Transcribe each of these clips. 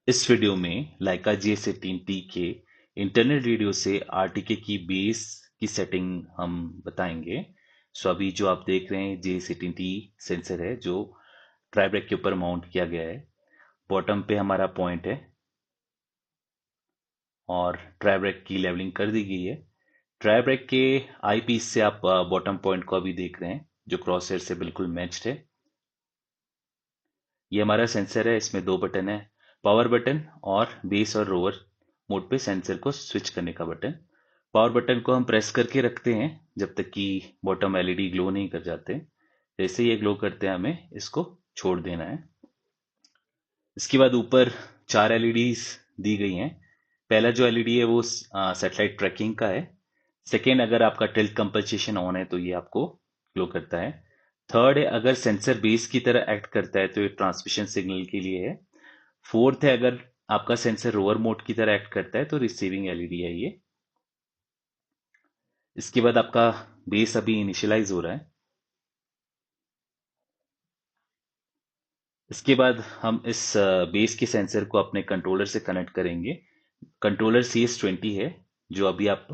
इस वीडियो में लाइका GS18T के इंटरनेट रेडियो से आरटीके की बेस की सेटिंग हम बताएंगे। सो अभी जो आप देख रहे हैं GS18T सेंसर है जो ट्राई ब्रेक के ऊपर माउंट किया गया है। बॉटम पे हमारा पॉइंट है और ट्राई ब्रेक की लेवलिंग कर दी गई है। ट्राई ब्रेक के आई पीस से आप बॉटम पॉइंट को अभी देख रहे हैं जो क्रॉस हेयर से बिल्कुल मैच्ड है। ये हमारा सेंसर है, इसमें दो बटन है, पावर बटन और बेस और रोवर मोड पे सेंसर को स्विच करने का बटन। पावर बटन को हम प्रेस करके रखते हैं जब तक कि बॉटम एलईडी ग्लो नहीं कर जाते। जैसे ये ग्लो करते हैं हमें इसको छोड़ देना है। इसके बाद ऊपर चार एलईडीज दी गई हैं। पहला जो एलईडी है वो सैटेलाइट ट्रैकिंग का है। सेकेंड, अगर आपका टिल्ट कंपनसेशन ऑन है तो ये आपको ग्लो करता है। थर्ड है, अगर सेंसर बेस की तरह एक्ट करता है तो ये ट्रांसमिशन सिग्नल के लिए है। फोर्थ है, अगर आपका सेंसर रोवर मोड की तरह एक्ट करता है तो रिसीविंग एलईडी है ये। इसके बाद आपका बेस अभी इनिशियलाइज हो रहा है। इसके बाद हम इस बेस के सेंसर को अपने कंट्रोलर से कनेक्ट करेंगे। कंट्रोलर CS20 है जो अभी आप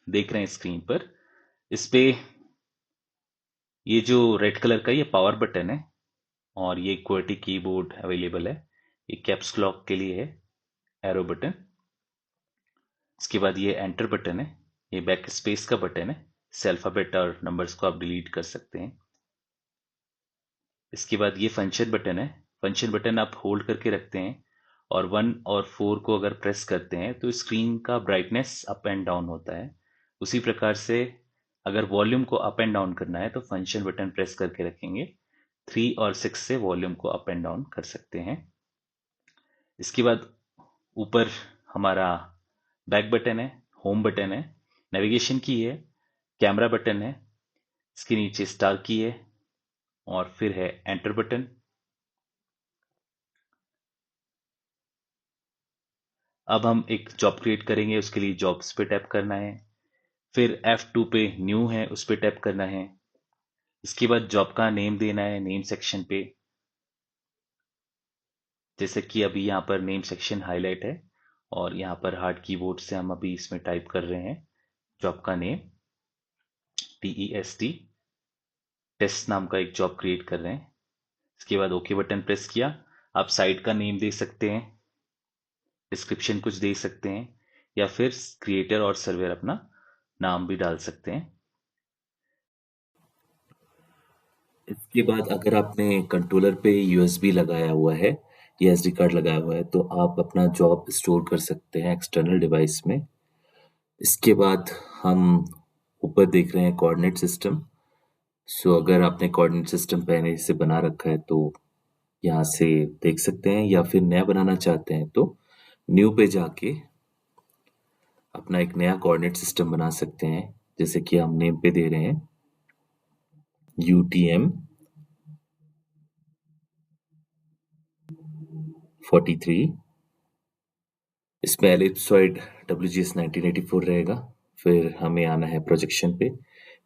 देख रहे हैं स्क्रीन पर। इस पे ये जो रेड कलर का ये पावर बटन है और ये QWERTY कीबोर्ड अवेलेबल है। ये कैप्स लॉक के लिए है, एरो बटन। इसके बाद ये एंटर बटन है, ये बैक स्पेस का बटन है। इस अल्फाबेट और नंबर्स को आप डिलीट कर सकते हैं। इसके बाद ये फंक्शन बटन है। फंक्शन बटन आप होल्ड करके रखते हैं और 1 और 4 को अगर प्रेस करते हैं तो स्क्रीन का ब्राइटनेस अप एंड डाउन होता है। उसी प्रकार से अगर वॉल्यूम को अप एंड डाउन करना है तो फंक्शन बटन प्रेस करके रखेंगे। 3 और 6 से वॉल्यूम को अप एंड डाउन कर सकते हैं। इसके बाद ऊपर हमारा बैक बटन है, होम बटन है, नेविगेशन की है, कैमरा बटन है। इसके नीचे स्टार की है और फिर है एंटर बटन। अब हम एक जॉब क्रिएट करेंगे, उसके लिए जॉब्स पे टैप करना है। फिर F2 पे न्यू है उस पे टैप करना है। इसके बाद जॉब का नेम देना है नेम सेक्शन पे। जैसे कि अभी यहाँ पर नेम सेक्शन हाईलाइट है और यहाँ पर हार्ड कीबोर्ड से हम अभी इसमें टाइप कर रहे हैं जॉब का नेम TEST। टेस्ट नाम का एक जॉब क्रिएट कर रहे हैं। इसके बाद ओके बटन प्रेस किया। आप साइट का नेम दे सकते हैं, डिस्क्रिप्शन कुछ दे सकते हैं या फिर क्रिएटर और सर्वर अपना नाम भी डाल सकते हैं। इसके बाद अगर आपने कंट्रोलर पे यूएसबी लगाया हुआ है या एसडी कार्ड लगाया हुआ है तो आप अपना जॉब स्टोर कर सकते हैं एक्सटर्नल डिवाइस में। इसके बाद हम ऊपर देख रहे हैं कोऑर्डिनेट सिस्टम। सो अगर आपने कोऑर्डिनेट सिस्टम पहले से बना रखा है तो यहाँ से देख सकते हैं, या फिर नया बनाना चाहते हैं तो न्यू पे जाके अपना एक नया कोऑर्डिनेट सिस्टम बना सकते हैं। जैसे कि हम नेम पे दे रहे हैं UTM 43। इसमें एलिप्सॉइड WGS 1984 रहेगा। फिर हमें आना है प्रोजेक्शन पे।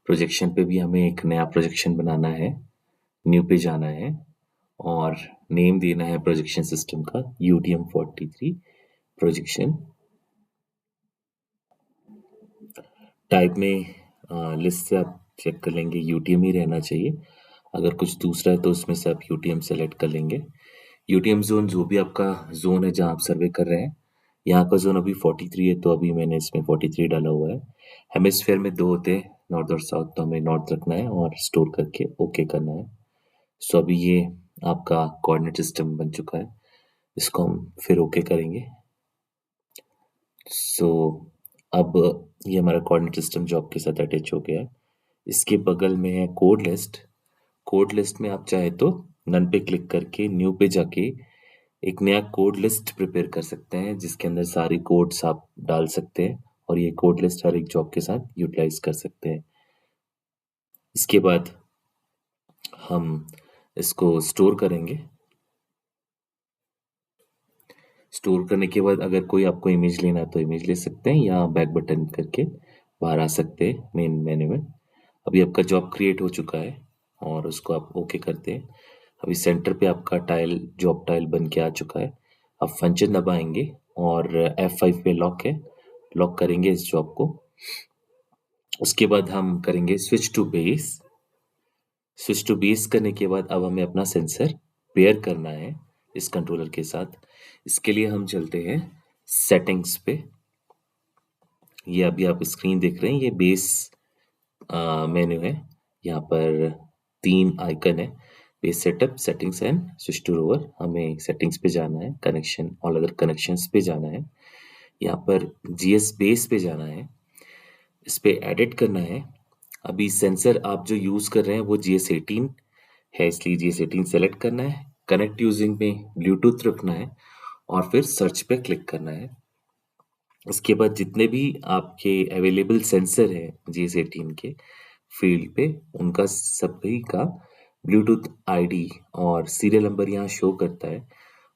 प्रोजेक्शन पे भी हमें एक नया प्रोजेक्शन बनाना है, न्यू पे जाना है और नेम देना है प्रोजेक्शन सिस्टम का UTM 43 प्रोजेक्शन। टाइप में लिस्ट से आप चेक कर लेंगे UTM ही रहना चाहिए। अगर कुछ दूसरा है तो उसमें से आप UTM सेलेक्ट कर लेंगे। UTM जोन जो भी आपका जोन है जहाँ आप सर्वे कर रहे हैं, यहाँ का जोन अभी 43 है तो अभी मैंने इसमें 43 डाला हुआ है। हेमिस्फेयर में दो होते हैं, नॉर्थ और साउथ, तो हमें नॉर्थ रखना है और स्टोर करके ओके करना है। सो अभी ये आपका कोऑर्डिनेट सिस्टम बन चुका है। इसको हम फिर ओके करेंगे। सो अब ये हमारा कोऑर्डिनेट सिस्टम जॉब के साथ अटैच हो गया है। इसके बगल में है कोड लिस्ट। कोड लिस्ट में आप चाहे तो नन पे क्लिक करके न्यू पे जाके एक नया कोड लिस्ट प्रिपेयर कर सकते हैं जिसके अंदर सारी कोड्स आप डाल सकते हैं और ये कोड लिस्ट हर एक जॉब के साथ यूटिलाइज कर सकते हैं। इसके बाद हम इसको स्टोर करेंगे। स्टोर करने के बाद अगर कोई आपको इमेज लेना है तो इमेज ले सकते हैं या बैक बटन करके बाहर आ सकते हैं मेन मेन्यू में। अभी आपका जॉब क्रिएट हो चुका है और उसको आप ओके करते हैं। अभी सेंटर पे आपका टाइल, जॉब टाइल बन के आ चुका है। आप फंक्शन दबाएंगे और F5 पे लॉक है, लॉक करेंगे इस जॉब को। उसके बाद हम करेंगे switch to base. Switch to base करने के बाद अब हमें अपना सेंसर पेयर करना है इस कंट्रोलर के साथ। इसके लिए हम चलते हैं सेटिंग्स पे। ये अभी आप स्क्रीन देख रहे हैं, ये बेस मेन्यू है। यहाँ पर 3 आइकन है, base setup, settings and switch to rover. हमें सेटिंग्स पे जाना है, कनेक्शन, ऑल अदर कनेक्शंस पे जाना है। यहाँ पर जीएस बेस पे जाना है, इस पे एडिट करना है। अभी सेंसर आप जो यूज़ कर रहे हैं वो GS18 है, इसलिए GS18 सेलेक्ट करना है। कनेक्ट यूजिंग में ब्लूटूथ रखना है और फिर सर्च पे क्लिक करना है। उसके बाद जितने भी आपके अवेलेबल सेंसर हैं GS18 के फील्ड पे, उनका सभी का ब्लूटूथ आईडी और सीरियल नंबर यहाँ शो करता है।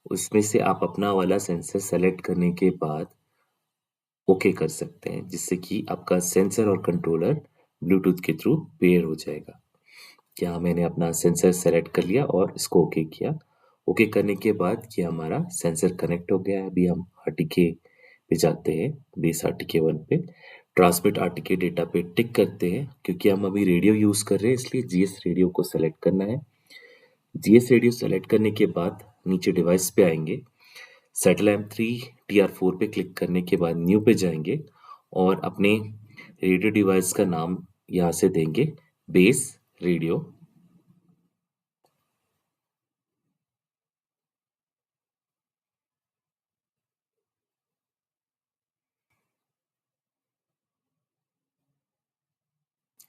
उसमें से आप अपना वाला सेंसर सेलेक्ट करने के बाद ओके कर सकते हैं, जिससे कि आपका सेंसर और कंट्रोलर ब्लूटूथ के थ्रू पेयर हो जाएगा। यहाँ मैंने अपना सेंसर सेलेक्ट कर लिया और इसको ओके किया। ओके करने के बाद ये हमारा सेंसर कनेक्ट हो गया है। अभी हम आरटीके पे जाते हैं, बेस आरटीके 1 पे। ट्रांसमिट आरटीके डेटा पे टिक करते हैं, क्योंकि हम अभी रेडियो यूज़ कर रहे हैं इसलिए जीएस रेडियो को सेलेक्ट करना है। जीएस रेडियो सेलेक्ट करने के बाद नीचे डिवाइस पे आएंगे, सैटेलाइट 3 TR4 पे क्लिक करने के बाद न्यू पे जाएंगे और अपने रेडियो डिवाइस का नाम यहाँ से देंगे बेस रेडियो।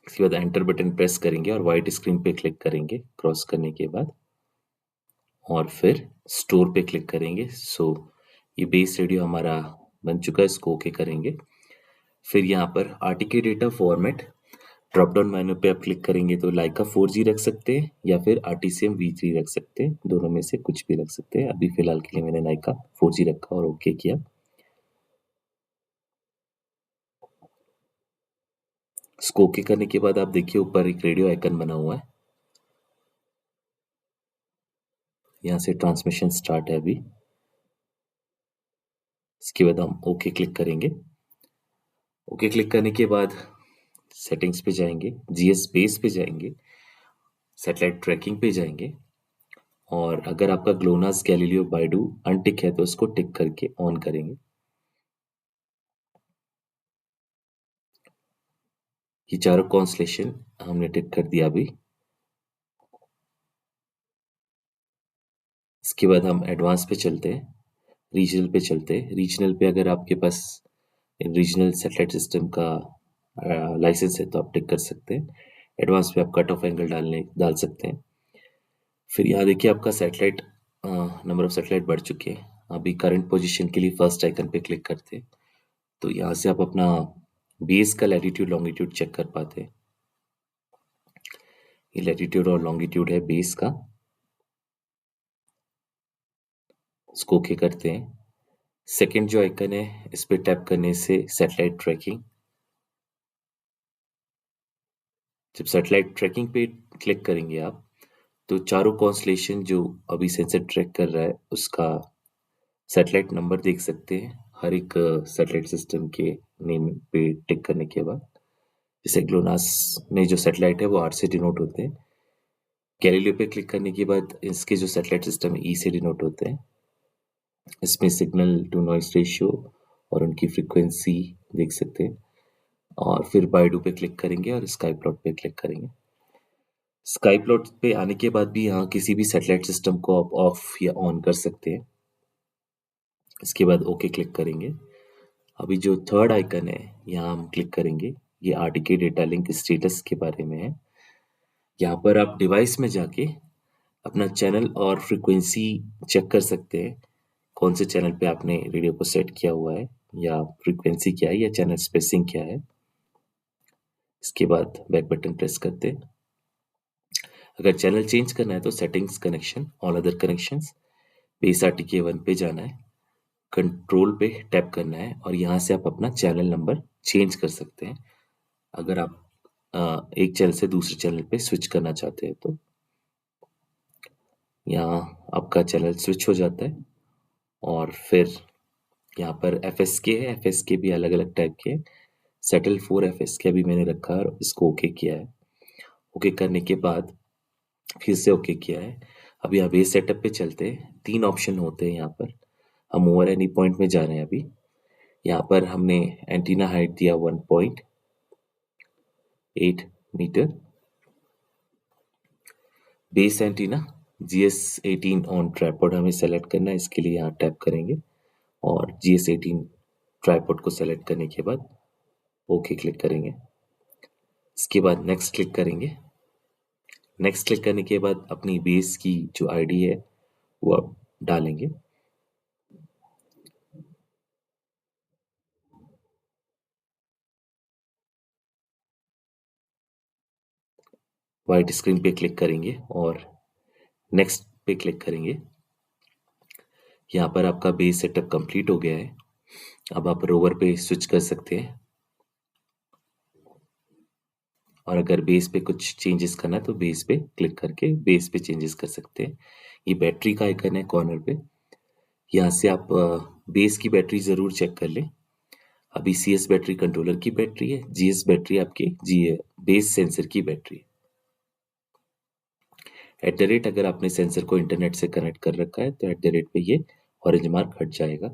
इसके बाद एंटर बटन प्रेस करेंगे और व्हाइट स्क्रीन पे क्लिक करेंगे क्रॉस करने के बाद, और फिर स्टोर पे क्लिक करेंगे। सो ये बेस रेडियो हमारा बन चुका है, इसको ओके करेंगे। फिर यहाँ पर RTK data format drop down menu पे आप क्लिक करेंगे तो लाइका 4G रख सकते हैं या फिर आरटीसीएम V3 रख सकते हैं, दोनों में से कुछ भी रख सकते हैं। अभी फिलहाल के लिए मैंने लाइका 4G रखा और ओके किया। इसको ओके करने के बाद आप देखिए ऊपर एक रेडियो आइकन बना हुआ है, यहाँ से ट्रांसमिशन स्टार्ट है अभी। इसके बाद हम ओके क्लिक करेंगे। ओके क्लिक करने के बाद सेटिंग्स पे जाएंगे, जीएस बेस पे जाएंगे, सैटेलाइट ट्रैकिंग पे जाएंगे, और अगर आपका ग्लोनास गैलीलियो बाइडू अनटिक है तो उसको टिक करके ऑन करेंगे। ये चारों कॉन्स्टलेशन हमने टिक कर दिया अभी। इसके बाद हम एडवांस पे चलते हैं, रीजनल पे चलते हैं। रीजनल पे अगर आपके पास रीजनल सैटेलाइट सिस्टम का लाइसेंस है तो आप टिक कर सकते हैं। एडवांस पे आप कट ऑफ एंगल डाल सकते हैं। फिर यहाँ देखिए आपका सैटेलाइट नंबर ऑफ सैटेलाइट बढ़ चुके हैं। अभी करंट पोजीशन के लिए फर्स्ट आइकन पे क्लिक करते हैं तो यहाँ से आप अपना बेस का लैटिट्यूड लॉन्गिट्यूड चेक कर पाते हैं। ये लैटिट्यूड और लॉन्गिट्यूड है बेस का। इसको ओके करते हैं। सेकंड जो आइकन है इस पे टैप करने से सैटेलाइट ट्रैकिंग, जब सैटेलाइट ट्रैकिंग पे क्लिक करेंगे आप तो चारों कॉन्स्टलेशन जो अभी सेंसर ट्रैक कर रहा है उसका सैटेलाइट नंबर देख सकते हैं हर एक सैटेलाइट सिस्टम के नेम पे टिक करने के बाद। जैसे ग्लोनास में जो सैटेलाइट है वो R से डिनोट होते हैं, गैलीलियो पे क्लिक करने के बाद इसके जो सैटेलाइट सिस्टम है E से डिनोट होते हैं। इसमें सिग्नल टू नॉइस रेशियो और उनकी फ्रीक्वेंसी देख सकते हैं। और फिर बाइडू पे क्लिक करेंगे और स्काई प्लॉट पे क्लिक करेंगे। स्काई प्लॉट पे आने के बाद भी यहाँ किसी भी सैटेलाइट सिस्टम को आप ऑफ या ऑन कर सकते हैं। इसके बाद ओके क्लिक करेंगे। अभी जो थर्ड आइकन है यहाँ हम क्लिक करेंगे, ये आरटीके डेटा लिंक स्टेटस के बारे में है। यहाँ पर आप डिवाइस में जाके अपना चैनल और फ्रीक्वेंसी चेक कर सकते हैं, कौन से चैनल पे आपने रेडियो को सेट किया हुआ है, या फ्रीक्वेंसी क्या है, या चैनल स्पेसिंग क्या है। इसके बाद बैक बटन प्रेस करते हैं। अगर चैनल चेंज करना है तो settings, connection, all other connections, base RTK 1 पे जाना है, कंट्रोल पे टैप करना है और यहाँ से आप अपना चैनल नंबर चेंज कर सकते हैं अगर आप एक चैनल से दूसरे चैनल पे स्विच करना चाहते हैं तो। यहाँ आपका चैनल स्विच हो जाता है और फिर यहाँ पर FSK है, FSK भी अलग-अलग टाइप के हैं। सेटल 4 FSK अभी मैंने रखा है और इसको ओके किया है। ओके करने के बाद फिर से ओके किया है। अभी अब बेस सेटअप पे चलते हैं। 3 ऑप्शन होते हैं यहाँ पर। हम ओवर एनी पॉइंट में जा रहे हैं अभी। यहाँ पर हमने एंटीना हाइट दिया 1.8 metre. Base antenna GS18 on tripod हमें सेलेक्ट करना है, इसके लिए यहाँ टैप करेंगे और GS18 ट्राइपॉड को सेलेक्ट करने के बाद ओके क्लिक करेंगे। इसके बाद नेक्स्ट क्लिक करेंगे। नेक्स्ट क्लिक करने के बाद अपनी बेस की जो आईडी है वो आप डालेंगे। व्हाइट स्क्रीन पे क्लिक करेंगे और नेक्स्ट पे क्लिक करेंगे। यहाँ पर आपका बेस सेटअप कंप्लीट हो गया है। अब आप रोवर पे स्विच कर सकते हैं और अगर बेस पे कुछ चेंजेस करना है तो बेस पे क्लिक करके बेस पे चेंजेस कर सकते हैं। ये बैटरी का आइकन है कॉर्नर पे। यहाँ से आप बेस की बैटरी ज़रूर चेक कर लें। अभी CS बैटरी कंट्रोलर की बैटरी है, GS बैटरी आपकी जी बेस सेंसर की बैटरी है। @ अगर आपने सेंसर को इंटरनेट से कनेक्ट कर रखा है तो @ पे ये ऑरेंज मार्क हट जाएगा।